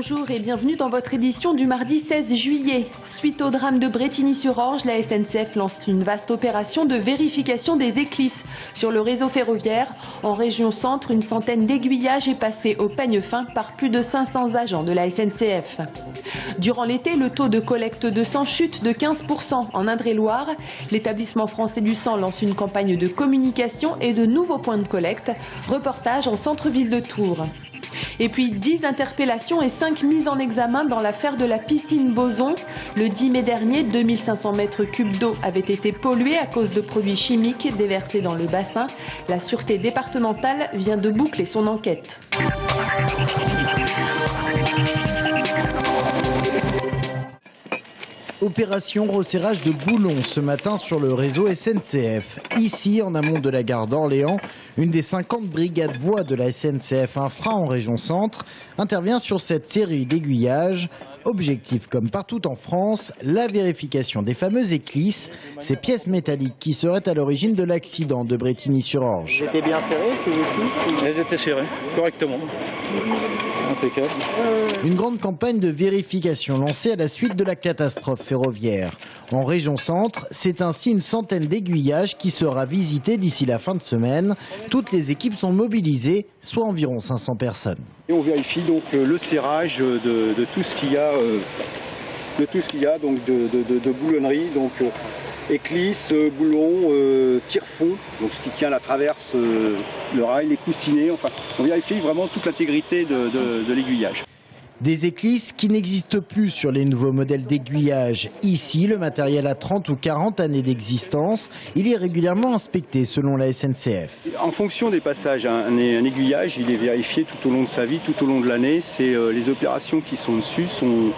Bonjour et bienvenue dans votre édition du mardi 16 juillet. Suite au drame de Brétigny-sur-Orge, la SNCF lance une vaste opération de vérification des éclisses. Sur le réseau ferroviaire, en région centre, une centaine d'aiguillages est passée au peigne fin par plus de 500 agents de la SNCF. Durant l'été, le taux de collecte de sang chute de 15% en Indre-et-Loire. L'établissement français du sang lance une campagne de communication et de nouveaux points de collecte. Reportage en centre-ville de Tours. Et puis 10 interpellations et 5 mises en examen dans l'affaire de la piscine Boson. Le 10 mai dernier, 2500 mètres cubes d'eau avaient été pollués à cause de produits chimiques déversés dans le bassin. La sûreté départementale vient de boucler son enquête. Opération resserrage de boulons ce matin sur le réseau SNCF. Ici, en amont de la gare d'Orléans, une des 50 brigades voies de la SNCF Infra en région centre intervient sur cette série d'aiguillages. Objectif, comme partout en France, la vérification des fameuses éclisses, ces pièces métalliques qui seraient à l'origine de l'accident de Brétigny-sur-Orge. Elles étaient bien serrées, ces éclisses? Elles étaient serrées, correctement. Impeccable. Une grande campagne de vérification lancée à la suite de la catastrophe ferroviaire. En région centre, c'est ainsi une centaine d'aiguillages qui sera visitée d'ici la fin de semaine. Toutes les équipes sont mobilisées, soit environ 500 personnes. Et on vérifie donc le serrage de tout ce qu'il y a, donc de boulonnerie, donc éclisses, boulons, tire-fond, donc ce qui tient la traverse, le rail, les coussinets, enfin on vérifie vraiment toute l'intégrité de l'aiguillage. Des éclisses qui n'existent plus sur les nouveaux modèles d'aiguillage. Ici, le matériel a 30 ou 40 années d'existence. Il est régulièrement inspecté selon la SNCF. En fonction des passages, un aiguillage, il est vérifié tout au long de sa vie, tout au long de l'année. Les opérations qui sont dessus sont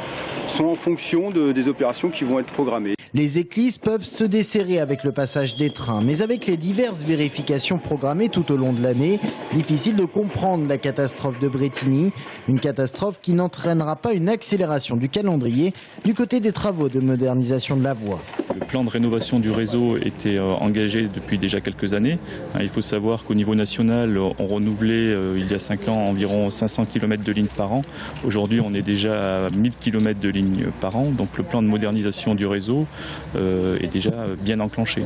en fonction des opérations qui vont être programmées. Les éclisses peuvent se desserrer avec le passage des trains, mais avec les diverses vérifications programmées tout au long de l'année, difficile de comprendre la catastrophe de Brétigny. Une catastrophe qui n'entraînera pas une accélération du calendrier du côté des travaux de modernisation de la voie. Le plan de rénovation du réseau était engagé depuis déjà quelques années. Il faut savoir qu'au niveau national, on renouvelait il y a 5 ans environ 500 km de lignes par an. Aujourd'hui, on est déjà à 1000 km de lignes par an. Donc le plan de modernisation du réseau est déjà bien enclenché.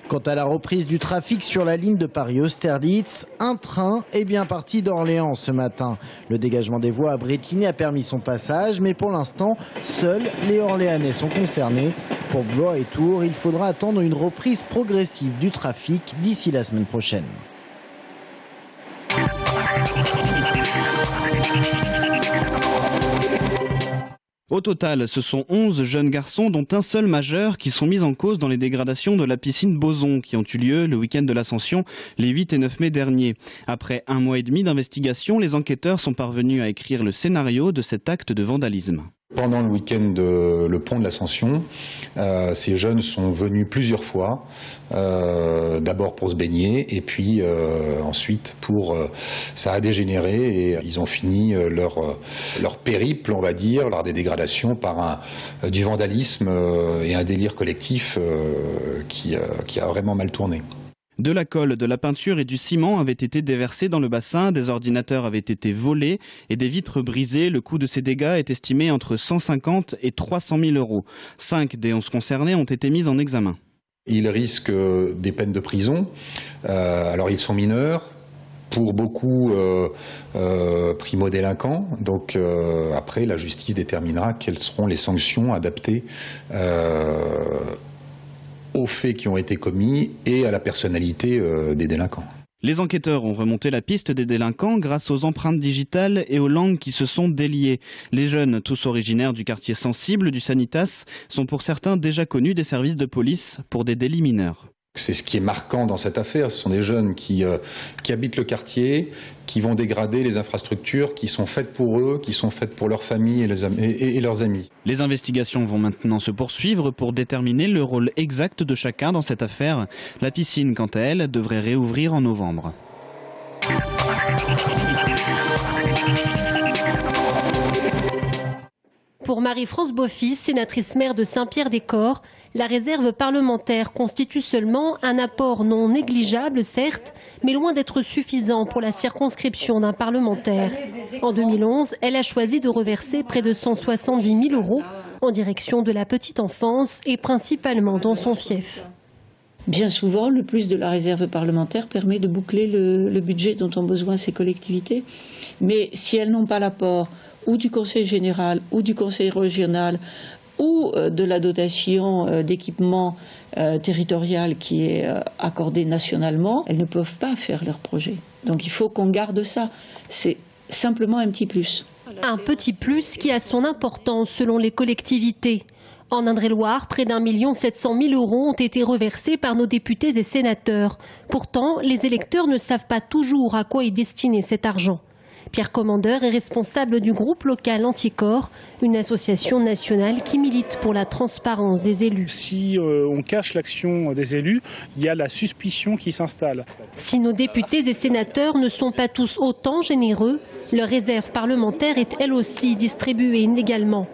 Quant à la reprise du trafic sur la ligne de Paris-Austerlitz, un train est bien parti d'Orléans ce matin. Le dégagement des voies à Brétigny a permis son passage, mais pour l'instant, seuls les Orléanais sont concernés. Pour Blois et Tours, il faudra attendre une reprise progressive du trafic d'ici la semaine prochaine. Au total, ce sont 11 jeunes garçons, dont un seul majeur, qui sont mis en cause dans les dégradations de la piscine Boson, qui ont eu lieu le week-end de l'Ascension, les 8 et 9 mai derniers. Après 1 mois et demi d'investigation, les enquêteurs sont parvenus à écrire le scénario de cet acte de vandalisme. Pendant le week-end de le pont de l'Ascension, ces jeunes sont venus plusieurs fois, d'abord pour se baigner et puis ensuite ça a dégénéré et ils ont fini leur périple, on va dire, lors des dégradations par du vandalisme et un délire collectif qui a vraiment mal tourné. De la colle, de la peinture et du ciment avaient été déversés dans le bassin, des ordinateurs avaient été volés et des vitres brisées. Le coût de ces dégâts est estimé entre 150 et 300 000 euros. 5 des 11 concernés ont été mis en examen. Ils risquent des peines de prison. Alors ils sont mineurs. Pour beaucoup primo-délinquants. Donc après, la justice déterminera quelles seront les sanctions adaptées aux faits qui ont été commis et à la personnalité des délinquants. Les enquêteurs ont remonté la piste des délinquants grâce aux empreintes digitales et aux langues qui se sont déliées. Les jeunes, tous originaires du quartier sensible du Sanitas, sont pour certains déjà connus des services de police pour des délits mineurs. C'est ce qui est marquant dans cette affaire. Ce sont des jeunes qui habitent le quartier, qui vont dégrader les infrastructures qui sont faites pour eux, qui sont faites pour leurs familles et leurs amis. Les investigations vont maintenant se poursuivre pour déterminer le rôle exact de chacun dans cette affaire. La piscine, quant à elle, devrait réouvrir en novembre. Pour Marie-France Beaufils, sénatrice maire de Saint-Pierre-des-Corps, la réserve parlementaire constitue seulement un apport non négligeable, certes, mais loin d'être suffisant pour la circonscription d'un parlementaire. En 2011, elle a choisi de reverser près de 170 000 € en direction de la petite enfance et principalement dans son fief. Bien souvent, le plus de la réserve parlementaire permet de boucler le budget dont ont besoin ces collectivités. Mais si elles n'ont pas l'apport ou du Conseil général ou du Conseil régional ou de la dotation d'équipement territorial qui est accordée nationalement, elles ne peuvent pas faire leur projet. Donc il faut qu'on garde ça. C'est simplement un petit plus. Un petit plus qui a son importance selon les collectivités. En Indre-et-Loire, près d'1 700 000 € ont été reversés par nos députés et sénateurs. Pourtant, les électeurs ne savent pas toujours à quoi est destiné cet argent. Pierre Commandeur est responsable du groupe local Anticorps, une association nationale qui milite pour la transparence des élus. Si on cache l'action des élus, il y a la suspicion qui s'installe. Si nos députés et sénateurs ne sont pas tous autant généreux, leur réserve parlementaire est elle aussi distribuée inégalement.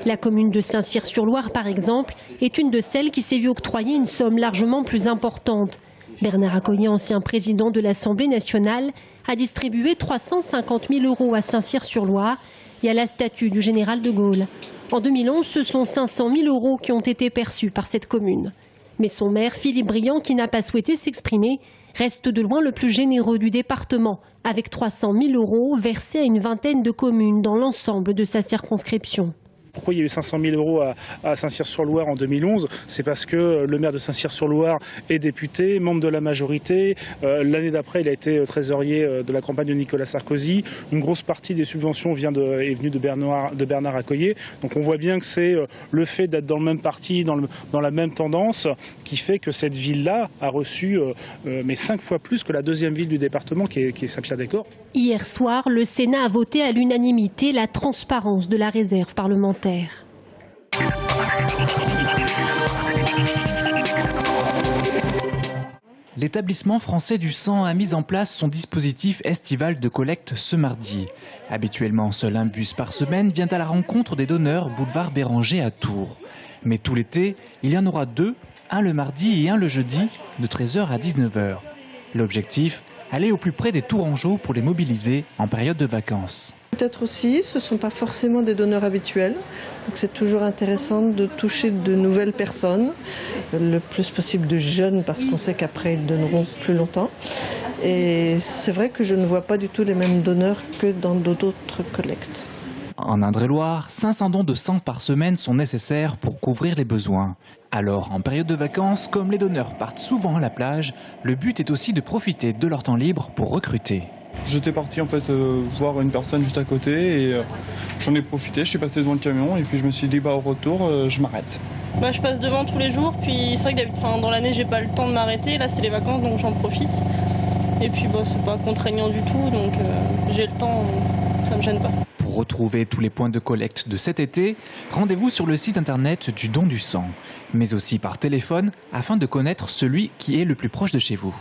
La commune de Saint-Cyr-sur-Loire, par exemple, est une de celles qui s'est vue octroyer une somme largement plus importante. Bernard Accoyer, ancien président de l'Assemblée nationale, a distribué 350 000 € à Saint-Cyr-sur-Loire et à la statue du général de Gaulle. En 2011, ce sont 500 000 € qui ont été perçus par cette commune. Mais son maire, Philippe Briand, qui n'a pas souhaité s'exprimer, reste de loin le plus généreux du département, avec 300 000 € versés à une vingtaine de communes dans l'ensemble de sa circonscription. Pourquoi il y a eu 500 000 € à Saint-Cyr-sur-Loire en 2011? C'est parce que le maire de Saint-Cyr-sur-Loire est député, membre de la majorité. L'année d'après, il a été trésorier de la campagne de Nicolas Sarkozy. Une grosse partie des subventions est venue de Bernard Accoyer. Donc on voit bien que c'est le fait d'être dans le même parti, dans la même tendance, qui fait que cette ville-là a reçu mais 5 fois plus que la deuxième ville du département, qui est Saint-Pierre-des-Corps. Hier soir, le Sénat a voté à l'unanimité la transparence de la réserve parlementaire. L'établissement français du sang a mis en place son dispositif estival de collecte ce mardi. Habituellement, seul un bus par semaine vient à la rencontre des donneurs boulevard Béranger à Tours. Mais tout l'été, il y en aura 2, un le mardi et un le jeudi, de 13h à 19h. L'objectif, aller au plus près des Tourangeaux pour les mobiliser en période de vacances. Peut-être aussi, ce ne sont pas forcément des donneurs habituels, donc c'est toujours intéressant de toucher de nouvelles personnes, le plus possible de jeunes parce qu'on sait qu'après ils donneront plus longtemps. Et c'est vrai que je ne vois pas du tout les mêmes donneurs que dans d'autres collectes. En Indre-et-Loire, 500 dons de sang par semaine sont nécessaires pour couvrir les besoins. Alors, en période de vacances, comme les donneurs partent souvent à la plage, le but est aussi de profiter de leur temps libre pour recruter. J'étais parti en fait voir une personne juste à côté et j'en ai profité, je suis passé devant le camion et puis je me suis dit au retour je m'arrête. Je passe devant tous les jours, puis c'est vrai que dans l'année j'ai pas le temps de m'arrêter, là c'est les vacances donc j'en profite. Et puis c'est pas contraignant du tout donc j'ai le temps, ça me gêne pas. Pour retrouver tous les points de collecte de cet été, rendez-vous sur le site internet du don du sang, mais aussi par téléphone afin de connaître celui qui est le plus proche de chez vous.